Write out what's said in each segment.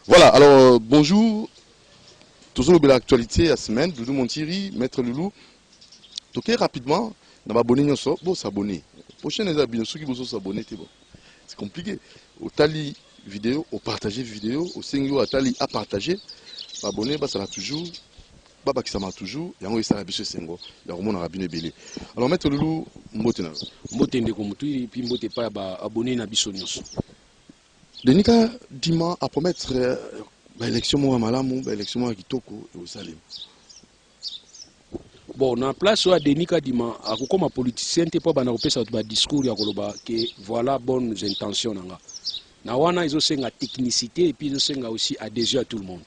Voilà, alors bonjour. Toujours l'actualité la semaine. Doudou Montiri, Maître Loulou. Toquez rapidement. Dans ma abonné, bon s'abonner. Prochaine abonné, ceux qui vont s'abonner, c'est bon. C'est compliqué. Au tali vidéo, au partager vidéo, au single à tali à partager. Abonner, bah ça l'a toujours. Baba qui ça m'a toujours. Et on ça la biche single. Il y a vraiment un rabine belé. Alors Maître Loulou, mbotena. Mbote ndeko mutuiri puis mbote pa ba abonné na biso nyonso. Denika Dima à promettre l'élection moi malamu, l'élection moi kitoko et au salim. Bon, na place wa Denika Dima akokoma politicien te po bana kopesa ba discours ya koloba que voilà bonnes intentions nanga. Na wana izo senga technicité et puis izo senga aussi adhésion à tout le monde.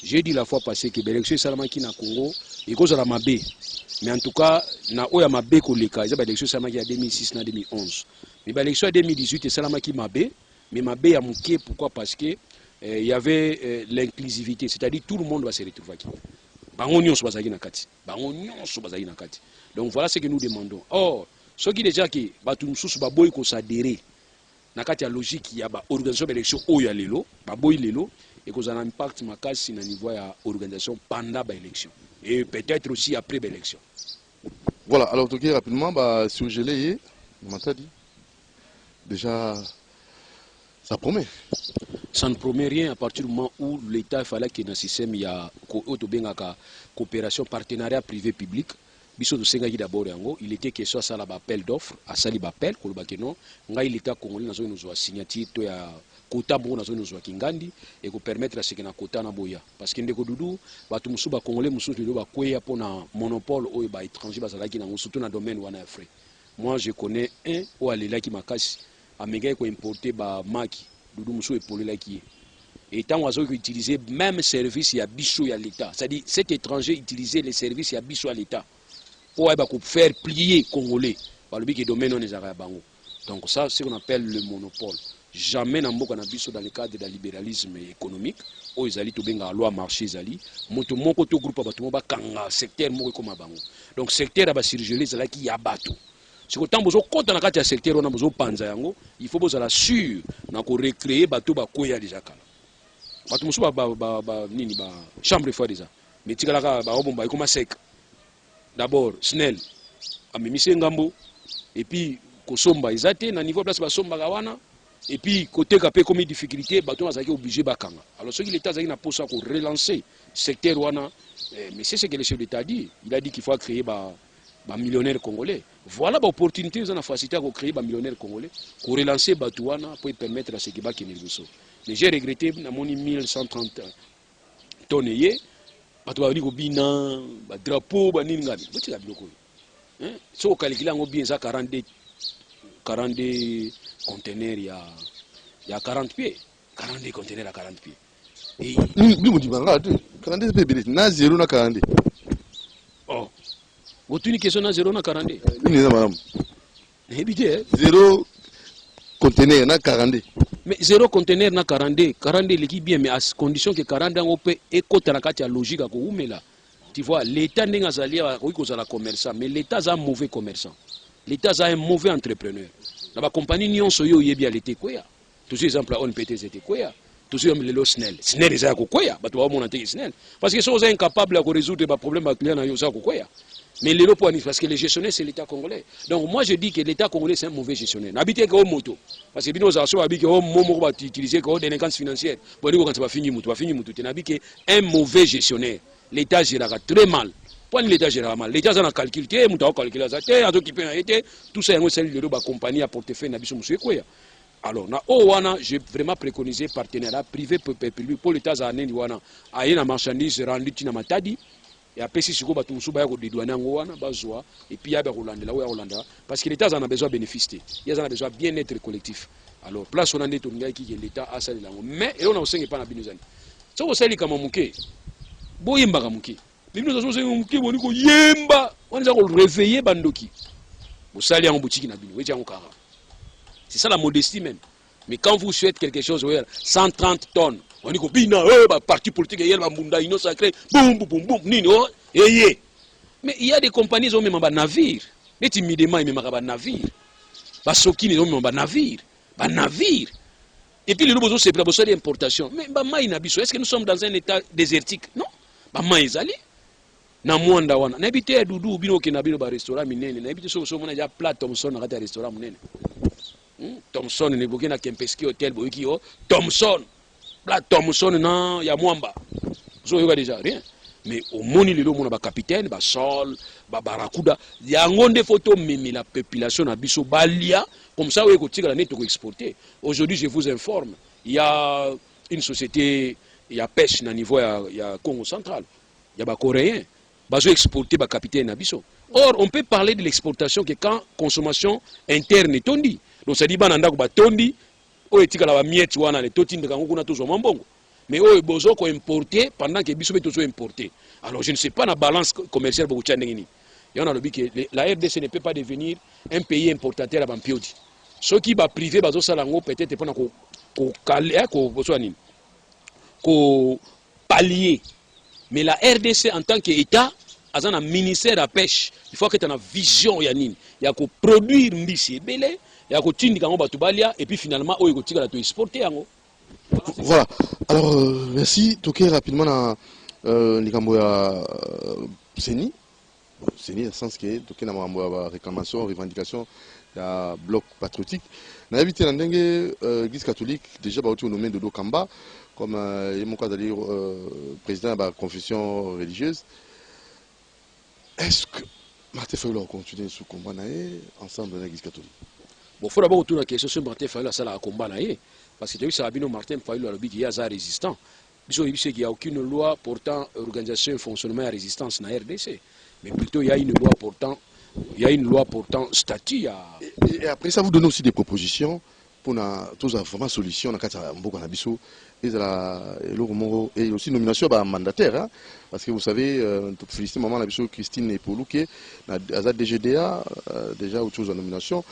J'ai dit la fois passée que l'élection salamaki na Congo et cause la mabe. Mais en tout cas, na oya mabe koleka, ils ba élection salamaki en 2006 na 2011. Mais ba élection en 2018 salamaki mabe, mais mabe ya muké pourquoi parce que il y avait l'inclusivité, c'est-à-dire tout le monde va se retrouver aquí. Bango nyonso bazaki na kati. Bango nyonso bazaki na kati. Donc voilà ce que nous demandons. Or, ce qui déjà que batu mususu ba boy ko s'adhérer na kati ya logique ya ba organisation d'élection oya lelo, ba boy lelo et que ça a un impact makasi na niveau ya organisation pendant ba élection et peut-être aussi après ba élection. Voilà, alors toquez rapidement bah sur gelé, on m'a dit. Déjà ça promet. Ça ne promet rien à partir du moment où l'État fallait qu'il y ait un système, il y a une coopération, partenariat privé-public. D'abord, il était question ça l'appel d'offres, à ça l'appel, l'État congolais n'a pas signature ya quota bon na zone kingandi et ko permettre à ce que na quota na boya parce que ndeko dudu batu musuba congolais mususu ba kweya pona monopole ou ba étranger bazalaki na surtout na domaine wana Afrique. Moi je connais un ou alelaki makasi amega ko importer ba maki dudu musu epolé là qui et tant oiseau qui utilisait même service ya biso ya l'État, c'est-à-dire cet étranger utilisait les services ya biso à l'État pour faire plier congolais par le biais domaine on les bango. Donc ça c'est ce qu'on appelle le monopole. Jamais dans le cadre de libéralisme économique où ils allaient tout bien à loi marché zali moto moko to groupe bato ba kanga secteur moko comme bango. Donc secteur ba surgelé zala ki ya bato. Si ko tambozo kota na kati ya secteur on a besoin panza yango, il faut bozala sûr na ko recréer bato ba koya déjà kala. Bato musu ba nini ba chambre fois déjà. Mais tikala ka ba obomba ikoma sec. D'abord Snell a mimisé ngambo et puis kosomba izate na niveau place ba somba kawana. Et puis, côté capé comme une difficulté, bateau a obligé bakanga. Alors, ce qu'il est à pour ça pour relancer le secteur wana, mais c'est ce que le chef d'État dit. Il a dit qu'il faut créer un millionnaire congolais. Voilà l'opportunité, nous avons facilité à créer un millionnaire congolais pour relancer bateau wana pour permettre à ce qu'il y ait des mais j'ai regretté, dans mon 1130 tonnes, bateau a dit que drapeau, baningabi. Vous savez bien. Si on calcule bien ça 42 conteneurs, il y a 40 pieds. 42 conteneurs à 40 pieds. Et nous dit 42 pieds, na 0 na 42. Oh. Vous avez une question na 0 na 42. Madame. 0 conteneur na 42. Mais 0 conteneur na 42. 42 l'équipe bien, mais à condition que 40 ans, on peut écouter la logique à Koumela. Tu vois, l'État n'est pas allé à la commerçant, mais l'État est un mauvais commerçant. L'État est un mauvais entrepreneur. Dans la compagnie Nyon Soyo Yebi à l'été quoi. Tous ces exemples on PT c'était quoi. Tous ces hommes Snell. Snell est à quoi. Bah tu vas monter Snell. Parce que sont incapables de résoudre les problèmes à clients à quoi. Mais les lois parce que les gestionnaires c'est l'État congolais. Donc moi je dis que l'État congolais c'est un mauvais gestionnaire. N'habitez qu'au moto. Parce que bien aux assos habite au moment va utiliser comme délinquance financière. Bon quand ça va finir moto, tu n'habites qu'un mauvais gestionnaire. L'État gérera très mal. L'État gère mal. L'État a calculé, il a calculé, tout ça, c'est le compagnie à portefeuille n'abîme monsieur quoi. Alors, j'ai vraiment préconisé partenariat privé public pour l'État à wana a une marchandise rendue na matadi et après si siko batu musuba ya ko didouana ngwana bazwa et puis ya ba Rolanda là Rolanda parce que l'État en a besoin de bénéficier. Il a besoin de bien-être collectif. Alors, place on a tout qui l'État a ça là. Mais et on a aussi pas na binuzani. Ça vous sali comme muké. Boyimba ka muké. Les nous avons yemba, on les a réveillés bandoki. Vous salez en boutique na bino, c'est ça la modestie même. Mais quand vous souhaitez quelque chose, 130 tonnes, on dit que bina, parti politique, il y a bambunda, ino sacré, boum boum boum, nino, mais il y a des compagnies qui ont même un navire. Mais timidement ils ont même un navire. Basoki ils ont même un navire, navire. Et puis, les nouveaux c'est pour la d'importation. Mais est-ce que nous sommes dans un état désertique? Non. Na mwanda wana. Na habité Doudou, bino ke na bino ba restaurant minene. Na habité so mona ya plat Thomson na kata restaurant minene. Thomson ne boki na Kempeski Hotel boki yo. Thomson. Plat Thomson na ya mwamba. So yoga déjà rien. Mais au moni lelo mona ba capitaine, ba sol, ba barakuda. Ya ngonde photo mimi la population na biso balia. Comme ça, oui, la net exporter. Aujourd'hui, je vous informe, il y a une société, il y a pêche à niveau, il y a Congo central, il y a des Coréens, ils ont exporté des capitaines à Bissau. Or, on peut parler de l'exportation que quand consommation interne est tondie. Donc, ça dit, que les tondi, ou est la miette, ou les totines de Kango, na toujours mambongo. Mais eux, ils ont importé pendant que Bissau est toujours importé. Alors, je ne sais pas la balance commerciale pour Tchandengini. Il y en a le but que la RDC ne peut pas devenir un pays importateur à Bampiodi. Ceux qui sont privés, peut-être pour pallier. Mais la RDC en tant qu'État, a un ministère de la pêche. Il faut que tu aies une vision. Il y a que produire mbisi belé, il y a que tu et puis finalement, il y a que exporter. Voilà. Alors, merci. Toquer rapidement à Seni. C'est dans le sens que toquer na réclamation, revendication, il y a bloc patriotique. Dans l'habitude, dans l'église catholique, déjà, il y a nommé Dodo Kamba comme président de la confession religieuse. Est-ce que Martin Fayulu continue ce combat ensemble dans l'église catholique? Bon, il faut d'abord retourner à la question sur Martin Fayulu, ça a combat parce que tu as vu, ça a bien Martin Fayulu, il y a un résistant. Il n'y a aucune loi portant organisation et fonctionnement à résistance dans la RDC. Mais plutôt, il y a une loi portant statut. Et après ça, vous donnez aussi des propositions pour tous vraiment solutions dans et aussi nomination mandataire. Hein, parce que vous savez, féliciter maman Christine Epolou qui est à DGDA, déjà autre chose en nomination.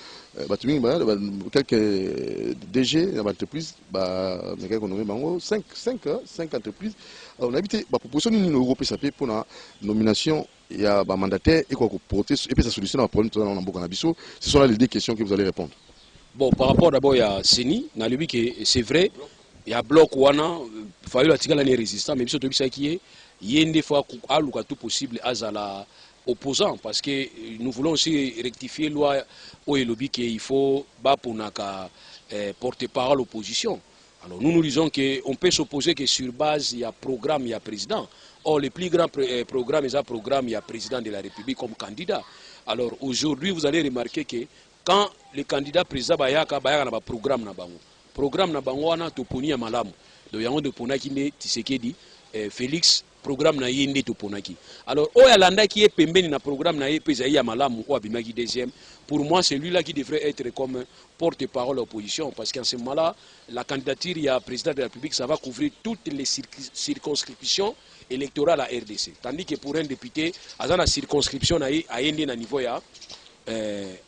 Quelques DG dans l'entreprise, 5 entreprises. On a habité la proposition de l'Union européenne pour la nomination. Il y a un mandataire et quoi porter et puis sa solution à un problème dans le ce sont là les deux questions que vous allez répondre. Bon, par rapport d'abord à Seni, c'est vrai, il y a bloc wana, il faut les résistants, mais surtout il y a des fois tout possible à la opposant parce que nous voulons aussi rectifier la loi au lobby qu'il faut pour porter parole l'opposition. Alors nous nous disons qu'on peut s'opposer que sur base il y a programme, il y a président. Or, le plus grand programme, il y a président de la République comme candidat. Alors aujourd'hui, vous allez remarquer que quand le candidat président il y a un programme na bango. Programme na bango na toponi malamu. Donc yango de ponaki ne Tshisekedi Félix programme na yende toponaki. Alors oyalanda qui est pembeni na programme na yepeza ya malamu ou abimaki deuxième. Pour moi, c'est lui-là qui devrait être comme porte-parole de l'opposition parce qu'en ce moment-là, la candidature il y a président de la République, ça va couvrir toutes les circonscriptions électorales à RDC. Tandis que pour un député, à la circonscription à yende na niveau ya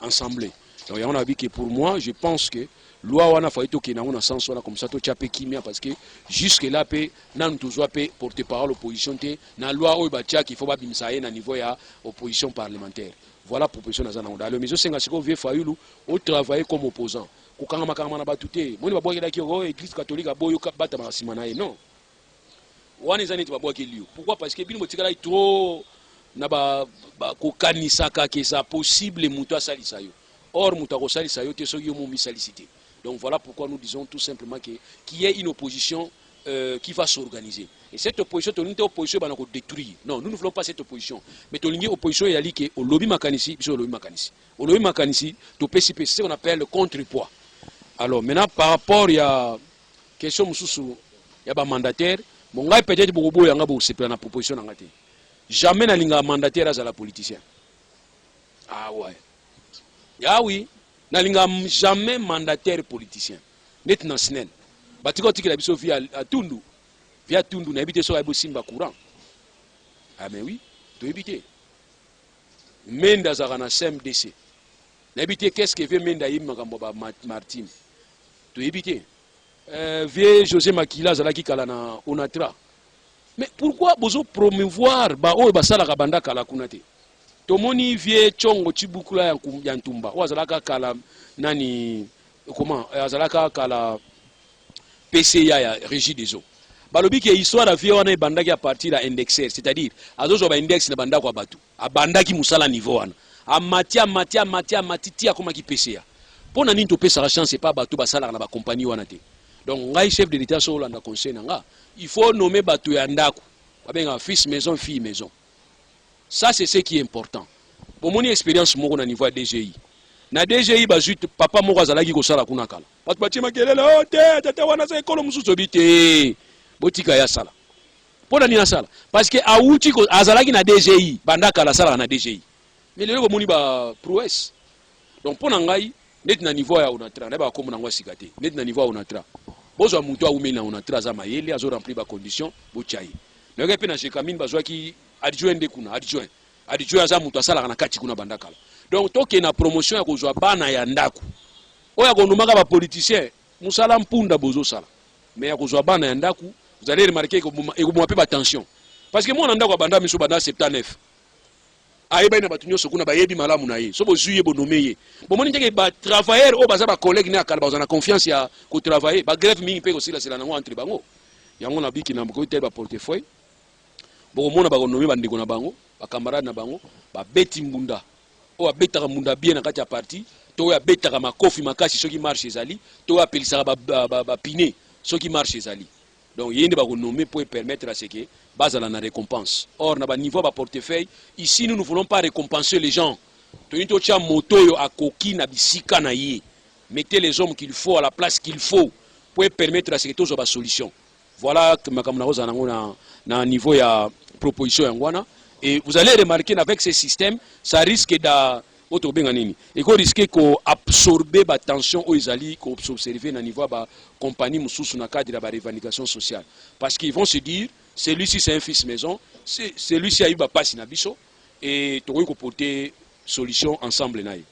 assemblée. Donc on a vu que pour moi, je pense que loi wana fa ito ke na on sens wala comme ça to chapé kimia parce que jusque là pe nan toujours pe porte-parole opposition te na loi o ba tia qu'il faut ba bimisa na niveau ya opposition parlementaire. Voilà proposition na onda. Le miso senga siko vie Fayulu au travailler comme opposant. Ko kanga makanga na batute. Moni ba boyela ki o église catholique a boyo bata masima na non. Wana zani ba boyela liyo. Pourquoi? Parce que bino motikala trop na ba ko kanisa ka ke ça possible muto asalisa yo. Or, donc voilà pourquoi nous disons tout simplement qu'il y ait une opposition qui va s'organiser. Et cette opposition, opposition va nous détruire. Non, nous ne voulons pas cette opposition. Mais une opposition, il y a dit au lobby makanisi, au lobby makanisi. Au lobby makanisi, c'est ce qu'on appelle le contrepoids. Alors maintenant, par rapport à la question, il y a un mandataire. Bon, peut-être que il y a une proposition. Jamais un mandataire à la politicien. Ah ouais. Ah oui, n'alinga jamais mandataire politicien. Net national. Batiko tiki la biso via Tundu. Via Tundu na habité so simba courant. Ah mais oui, tu éviter. Menda zakana CMDC. Na habité qu'est-ce que veut Menda yimma kamboba Martin. Tu éviter. Vie José Makila zalaki kala na Onatra. Mais pourquoi bozo promouvoir ba o basala kabanda kala kunate? Tomoni vie chongo chibukula ya ntumba wazalaka kala nani comment azalaka kala PCA ya régie des eaux balobi ke histoire à vie wana ebandaki à partir ya indexer, c'est-à-dire azozwa ba index na bandako abatu abandaki musala niveau wana amati tia komaki PCA pona nini topesa la chance pas bato basala na ba compagnie wana te. Donc ngai chef de l'état so landa conseil nanga il faut nommer bato ya ndako babenga fils maison fille maison. Ça c'est ce qui est important. Pour mon expérience moko na niveau ya DGI na DGI bazut papa moko azalaki ko sala kuna kala bato batie makelele o te tata wana sa ekolo mususu bite botika ya sala pona ni na sala parce que auti ko azalaki na DGI bandaka la sala na DGI mais lelo bomoni ba prouesse. Donc pona ngai net na niveau ya onatra na ba komo na ngwa sikate net na niveau ya onatra bozo mutu aumi na onatra za mayele azo remplir ba condition bochai mais ke pena chekamine bazwa ki adjoint de kuna adjoint za mutu asala na kati kuna bandaka. Donc toke na promotion ya kozwa bana ya ndaku oya konumaka ba politicien musala mpunda bozo sala mais ya kozwa bana ya ndaku vous allez remarquer que vous m'appelez attention parce que moi on ndako banda miso banda 79 ayeba ina batunyo sokuna bayebi malamu na ye so bozuye bonomeye bomoni ndenge ba travailleur o baza ba collègue na kala baza na confiance ya ko travailler ba grève mingi pe ko sila sila na entre bango yango na biki na ko tel ba portefeuille bo mona ba konomé ba ndeko na bango ba camarade na bango ba beti mbunda o abetaka mbunda bien na kati ya parti to ya betaka makofi makasi soki marche ezali to ya pelisaka ba pine soki marche ezali. Donc yende ba konomé pour permettre à ce que bazala na récompense. Or na ba niveau ba portefeuille ici nous ne voulons pas récompenser les gens. Tonito cha moto yo akoki na bisika na ye. Mettez les hommes qu'il faut à la place qu'il faut pour permettre à ce que tous ba solution. Voilà que makamna roza na niveau ya proposition yangwana et vous allez remarquer avec ce système ça risque da otobenga nini et ko risquer ko absorber ba tension o ezali ko observer na niveau ba compagnie mususu na cadre de la revendication sociale parce qu'ils vont se dire celui-ci c'est un fils maison celui-ci a eu ba passe na biso et to ko porter solution ensemble na ye.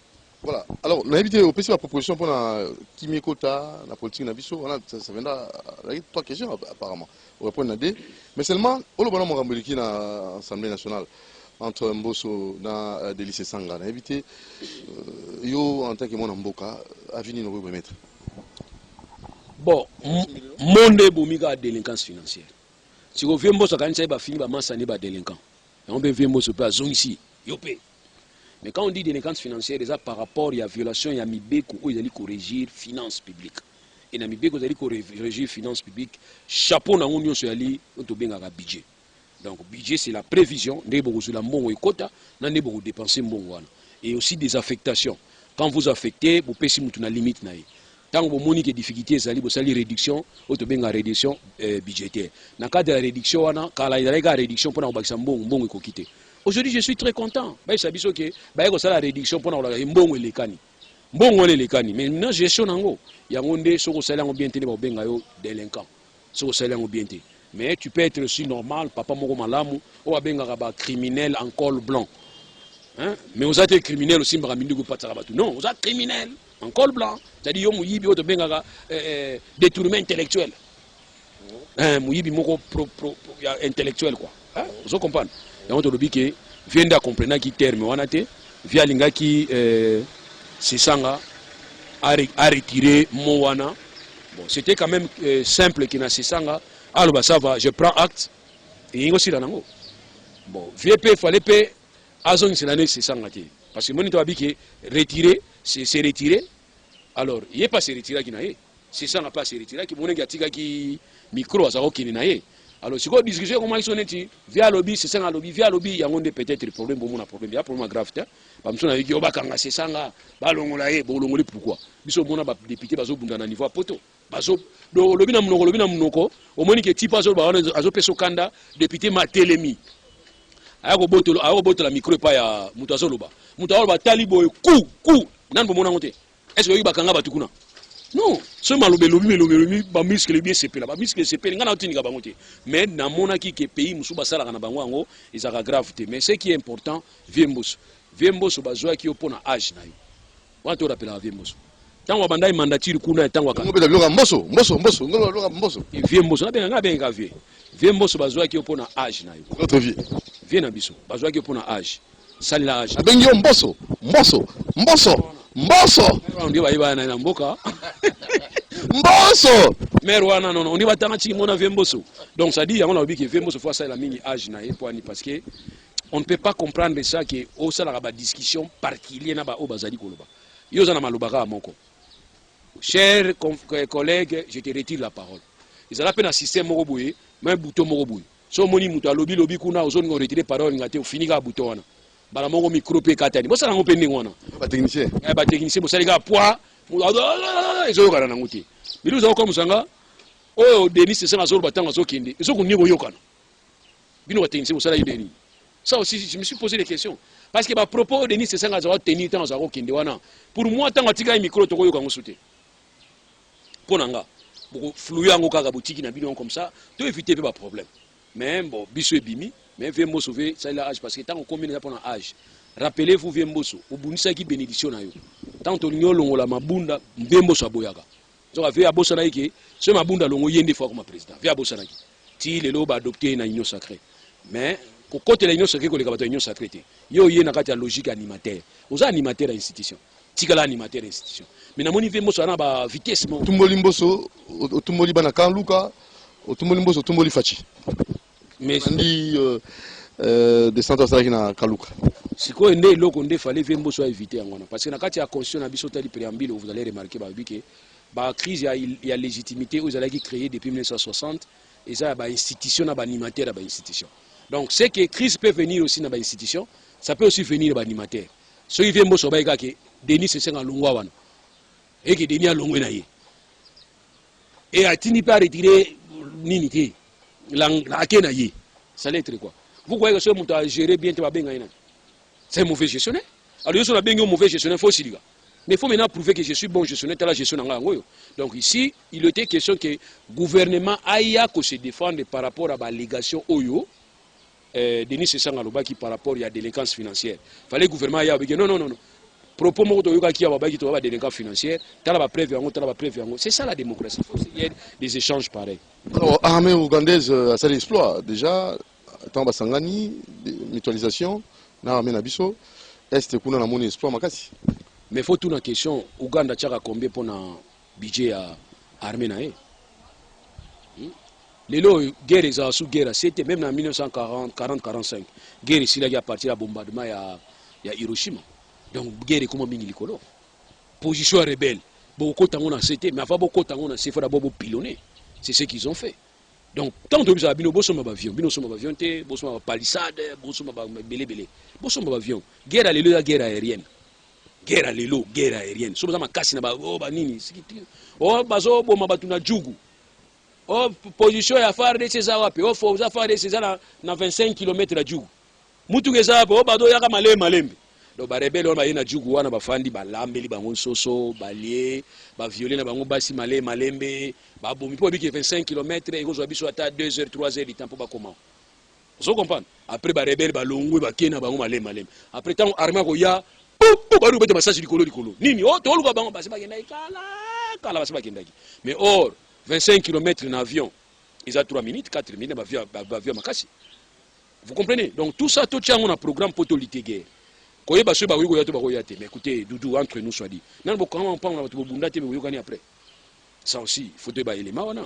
Voilà. Alors, on a évité au PC la proposition pour la Kimekota, la politique na biso, ça viendra avec trois questions apparemment. On répond à des mais seulement au bonhomme Moramboliki na Assemblée nationale entre Mbosso na de lycée Sanga. On a évité yo en tant que mon mboka avenir nous remettre. Bon, monde bomiga délinquance financière. Si vous voyez Mbosso quand ça va finir ba mansani ba délinquant. On peut voir Mbosso pas zone ici, yopé. Mais quand on dit délinquance financière, c'est par rapport à la violation, il y a Mibeko où ils allaient corriger finances publiques. Et dans Mibeko, ils allaient corriger finances publiques. Chapeau na union sur ali, on te benga budget. Donc budget c'est la prévision, n'est beaucoup sur la mbongo et quota, n'est beaucoup dépenser mbongo. Et aussi des affectations. Quand vous affectez, vous payez si vous avez limite naï. Tant que vous avez des difficultés, vous avez réduction, on te benga réduction budgétaire. Dans le cas de la réduction, quand il y a une réduction pour avoir mbongo et kokite. Aujourd'hui, je suis très content. Je sais que la réduction pour la mbongo et les cani. Mbongo et les cani. Mais maintenant, gestion nango. Il y a un monde qui est bien tenu pour benga délinquant. Bien tenu. Mais tu peux être aussi normal, papa moko malamu, ou benga ba criminel en col blanc. Hein? Mais vous êtes criminel aussi, non, vous êtes criminel en col blanc. C'est-à-dire que vous êtes détournement intellectuel. Vous êtes intellectuel quoi. Vous comprenez? Et on te dit que vient de comprendre qui terme on a été via linga qui Sesanga a retiré Moana. Bon, c'était quand même simple qu'il a Sesanga. Alors ça va, je prends acte et il aussi là nango. Bon, VP fallait payer azon c'est l'année Sesanga parce que mon to que retirer c'est retirer. Alors, il est pas se retirer qui naé. Sesanga pas se retirer qui mon ngatika qui micro ça qui naé. Alors, si vous discutez comment ils sont nés, via lobby, c'est ça, lobby, via lobby, il y a peut-être des problèmes, il y a un problème grave. Comme ça, il y a un c'est ça, pourquoi ils sont députés, ils sont dans niveau poto. Donc, lobby, au moins, que type azo kanda député Matelemi. Ayo boto la micro pas ya mutazoloba. Mutazoloba talibo coup, nan bo mona monter. Est-ce que bakanga batukuna? Non, ce malobelobi, ba muscle bien sepé là, ba muscle sepé, ngana otinika bangote. Mais na mona ki ke pays musuba sala kana bango ngo, ezaka gravité. Mais ce qui est important, Viemboso bazwa ki opona âge na yo. Wanto rappela Viemboso. Tango bandai mandature kuna tango ka. Mboso. Viemboso na benga vie. Viemboso bazwa ki opona âge na yo. Notre vie. Vie na biso, bazwa ki opona âge. Sali la âge. Abengi Mboso. On dit va na mboka. Mbosso. Mère wana non on dit batanga chi mona Vemboso. Donc ça dit on a dit que Vemboso fois ça la mingi âge na parce que on ne peut pas comprendre ça que au ça la discussion particulière na ba o bazali koloba. Yo za na malobaka moko. Chers collègues, je te retire la parole. Ils ont appelé un système moko boye, même bouton moko boye. So moni muto alobi lobi kuna ozoni ngo retirer parole ngate ufinika bouton wana. Bala moko micro pe katani. Bo sala ngo pe ndenge wana. Ba technicien. Ba technicien bo sala ga poids. Ezo yokana na nguti. Biluza ko musanga. Oh Denis c'est ça zo batanga zo kende. Ezo ko nibo yokana. Bino ba technicien bo sala yideni. Ça aussi je me suis posé des questions parce que ba propos Denis c'est ça nga zo tenir tant zo kende wana. Pour moi tant atika micro to ko yoka ngusute. Ponanga. Pour flouer en kaka boutique na bino comme ça, to éviter pas problème. Mais bon, biso ebimi, mais Vemboso sauver ça l'âge parce que tant on combine pendant âge. Rappelez-vous Vemboso, au bunisa qui bénédiction na yo. Tant on nyolongo la mabunda, Vemboso aboyaka. Donc avec abosa na yeke, ce mabunda longo yende fois comme président. Via abosa na ki. Ti lelo ba adopter na union sacrée. Mais ko côté la union sacrée ko le kabato union sacrée. Yo yé na kati ya logique animateur. Oza animateur à institution. Tikala animateur institution. Mais na moni Vemboso na ba vitesse mo. Tumboli Mbosso, Tumboli bana kan Luka, Tumboli Mbosso, Tumboli Fachi. Mais ndi des centres ça na Kaluka. Siko ende loko nde fallait Vemboso éviter ngona parce que na kati ya constitution na biso tali préambule vous allez remarquer ba que ba crise il y a légitimité aux allez qui créé depuis 1960 et ça ba institution na ba animateur ba institution. Donc c'est que crise peut venir aussi na ba institution, ça peut aussi venir ba animateur. So il Vemboso ba que Denis c'est un longwa wana. Et que Denis a longwe na ye. Et a tini pas retirer nini te. La akena ye. Ça l'être quoi. Vous croyez que ce monde a géré bien te benga ina. C'est un mauvais gestionnaire. Alors yo so la benga mauvais gestionnaire faut aussi. Mais il faut maintenant prouver que je suis bon gestionnaire telle la gestion nga ngoyo. Donc ici, il était question que le gouvernement aille à se défendre par rapport à la légation Oyo. Denis Sessanga Lobaki par rapport à la délinquance financière. Il fallait que le gouvernement aille à dire non. Propos moto yoka qui a babaki to ba délinquance financière, tala ba preuve yango, tala ba preuve yango. C'est ça la démocratie. Il y a des échanges pareils. Alors armée ougandaise a fait l'exploit déjà tant basangani mutualisation na armée na biso est kuna na moni exploit makasi. Mais faut tout une question, Ouganda tchaka combien pour un budget à armée na e. Lelo guerre est sous guerre, c'était même en 1940-45. Guerre ici là qui a parti à bombardement ya Hiroshima. Donc guerre comment mingi likolo. Position rebelle. Beaucoup tango na c'était mais avant beaucoup tango na c'est faut d'abord pilonner. C'est ce qu'ils ont fait. Donc tant que ça bino bosso ma avion, bino so ma avion té, bosso ma palissade, bosso ma belé. Bosso ma avion. Guerre à la guerre aérienne. Guerre à l'élo, guerre aérienne. So ma kasi na ba oh ba nini sikiti. Oh bazo bo mabatu na jugu. Oh position ya FARDC ces wapi. Oh faut za FARDC ces na 25 km la jugu. Mutu ngeza hapo oh bado yaka malembe. Donc ba rebelle on ba yena jugu wana ba fandi ba lambeli bango soso, balie, ba violer na bango basi malembe, ba bomi po biki 25 km et ko biso ata 2 heures 3 heures du temps pour ba comment. Vous comprenez? Après ba rebelle ba longwe ba kena bango malembe. Après tant armée ko ya baru bete massage likolo nini oh tolu ka bango basi ba kenda kala basi ba kenda mais or 25 km en avion ils a 3 minutes 4 minutes ba avion makasi. Vous comprenez? Donc tout ça tout tient on a programme pour lutter guerre. Koye ba so ba wigo ya to ba koya te mais écoutez Doudou entre nous soit dit. Nan bo comment on parle na to bunda te bo yokani après. Ça aussi faut te ba élément wana.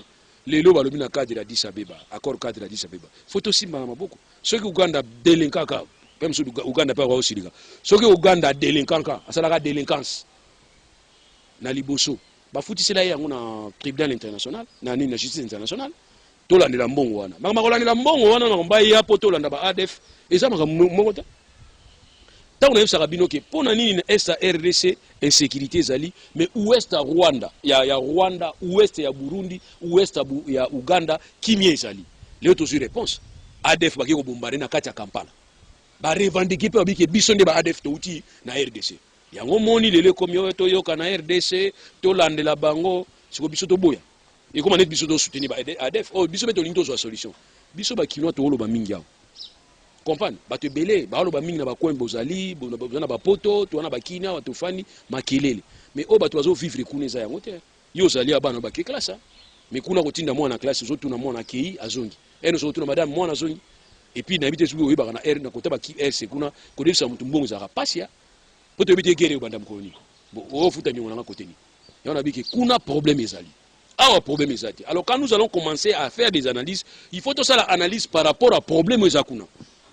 Lelo ba lobi na cadre de Addis Abeba, accord cadre de Addis Abeba. Faut aussi ma beaucoup. Ceux qui Ouganda délinquant même si Ouganda pas aussi liga. Ceux qui Ouganda délinquant asala ka délinquance. Na liboso. Ba futi sela yango na tribunal international, na nini na justice internationale. To la ndela mbongo wana. Maka makola ndela mbongo wana na mbayi ya poto la ndaba ADF. Eza maka mbongo. Tant on a vu ça que pour nani est à RDC insécurité zali mais ouest à Rwanda ya Rwanda ouest ya Burundi ouest ya Uganda kimie zali les autres réponse ADF ba ko bombarder na kati ya Kampala ba revendiquer pe biki biso nde ba ADF to uti na RDC yango moni lele komyo to yoka na RDC to landela bango siko biso to boya et comment net biso to soutenir ba ADF oh biso beto linto zo solution biso ba kinoa to lo ba mingi yao comprendre bato belé ba lo ba mingi na ba coin bozali na ba poto to na ba kina bato fani makelele mais o bato bazo vivre kuna za yango te yo zali abana ba ke classe mais kuna kotinda mwana na classe zo tuna mwana kei azongi eno zo tuna madame mwana azongi et puis na bité zubi oyeba na r na kota ba ki r c'est kuna ko devisa mutu mbongo za pasia poto bité gere banda mkoloni bo o futa nyonga na koteni ya na biki kuna problème ezali Ah, problème est. Alors quand nous allons commencer à faire des analyses, il faut tout ça l'analyse par rapport à problème ezakuna.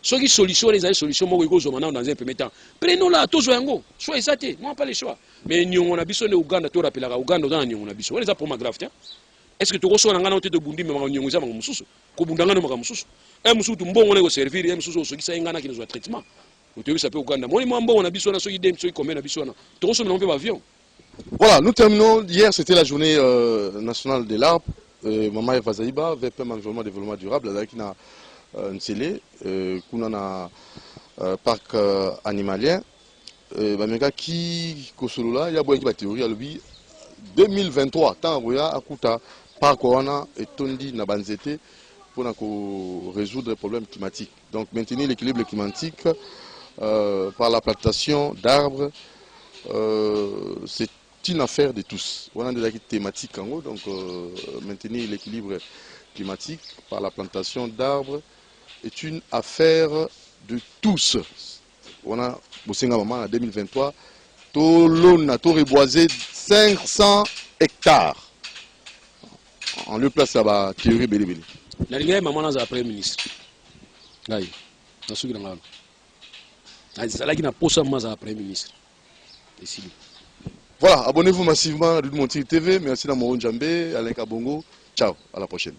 Ceux qui solution les solutions moi dans un premier temps. Prenons-la tous yango. Soit exacté, moi pas le choix. Mais nous on a besoin de Ouganda, tu rappelles la Ouganda dans nous on a besoin. Les pour grave tiens. Est-ce que tu reçois ngana te de bundi mais nous za mususu. Ko bundanga no mususu. E mususu mbongo le servir, e mususu so ki sa ngana ki nous traitement. Tu ça peut Ouganda. Moi mbongo on a besoin na so idem so combien na besoin na. Tu reçois on fait avion. Voilà, nous terminons. Hier, c'était la journée nationale de l'arbre. Maman Eva Zaïba, VPM Environnement et Développement Durable, là, qui a un télé, qu'on a un parc animalien. Bamega qui, Kosolola, il y a beaucoup de théorie à l'objet. 2023, tant qu'il y a un parc Corona et Tondi na Banzete pour résoudre les problèmes climatiques. Donc, maintenir l'équilibre climatique par la plantation d'arbres, c'est une affaire de tous. On a des thématiques en haut, donc maintenir l'équilibre climatique par la plantation d'arbres est une affaire de tous. On a Boussenga Maman en 2023, tout l'on a tout reboisé 500 hectares. En lieu place là-bas, théorie belé belé. La ligne maman est après ministre. Aïe, dans ce grand-là. C'est là qu'il n'a pas ça après ministre. Voilà, abonnez-vous massivement à Ludmontir TV. Merci à Moron Djambé, Alain Kabongo. Ciao, à la prochaine.